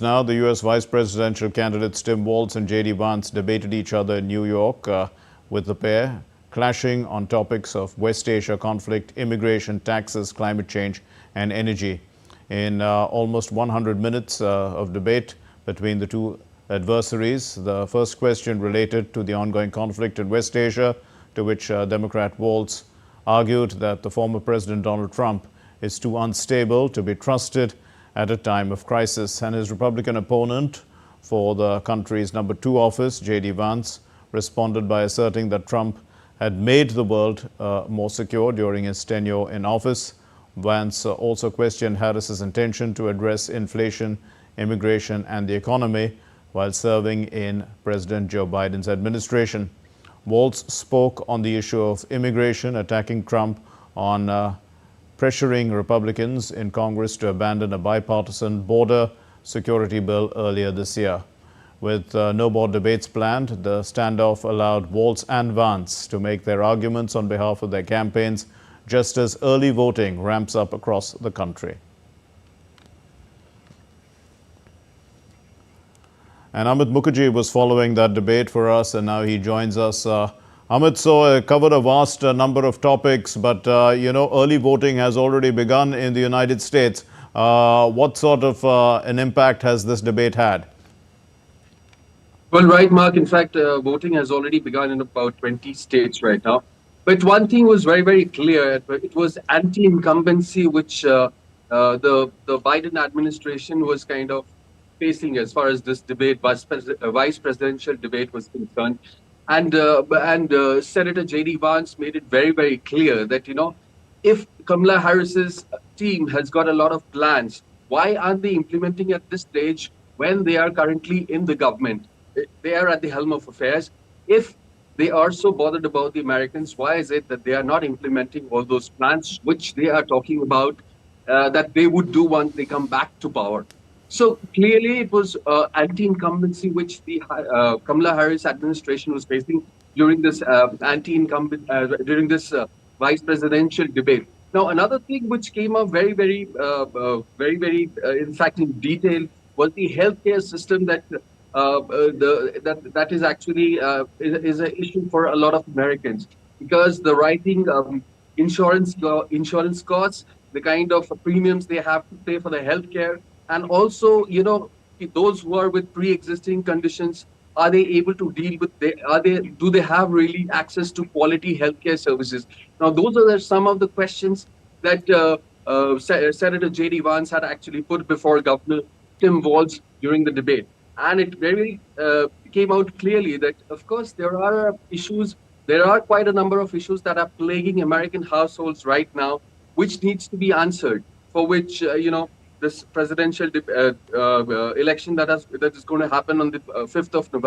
Now, the U.S. vice presidential candidates Tim Walz and J.D. Vance debated each other in New York, with the pair clashing on topics of West Asia conflict, immigration, taxes, climate change, and energy. In almost 100 minutes of debate between the two adversaries, the first question related to the ongoing conflict in West Asia, to which Democrat Walz argued that the former President Donald Trump is too unstable to be trusted at a time of crisis, and his Republican opponent for the country's number 2 office, J.D. Vance, responded by asserting that Trump had made the world more secure during his tenure in office. Vance also questioned Harris's intention to address inflation, immigration, and the economy while serving in President Joe Biden's administration. Walz spoke on the issue of immigration, attacking Trump on pressuring Republicans in Congress to abandon a bipartisan border security bill earlier this year. With no more debates planned, the standoff allowed Walz and Vance to make their arguments on behalf of their campaigns, just as early voting ramps up across the country. And Amit Mukherjee was following that debate for us, and now he joins us. Amit, so covered a vast number of topics, but early voting has already begun in the United States. What sort of an impact has this debate had? Well, right, Mark. In fact, voting has already begun in about 20 states right now. But one thing was very, very clear. It was anti-incumbency, which the Biden administration was kind of facing as far as this debate, vice presidential debate was concerned. And Senator J.D. Vance made it very, very clear that, if Kamala Harris's team has got a lot of plans, why aren't they implementing at this stage when they are currently in the government? They are at the helm of affairs. If they are so bothered about the Americans, why is it that they are not implementing all those plans which they are talking about that they would do once they come back to power? So clearly, it was anti-incumbency which the Kamala Harris administration was facing during this during this vice presidential debate. Now, another thing which came up very, in fact, in detail, was the healthcare system that that is actually is an issue for a lot of Americans, because the rising insurance costs, the kind of premiums they have to pay for the healthcare. And also, those who are with pre-existing conditions, are they able to deal with? Do they have really access to quality healthcare services? Now, those are some of the questions that Senator J.D. Vance had actually put before Governor Tim Walz during the debate, and it very came out clearly that, of course, there are issues. There are quite a number of issues that are plaguing American households right now, which needs to be answered. For which, this presidential election that is going to happen on the 5th of November.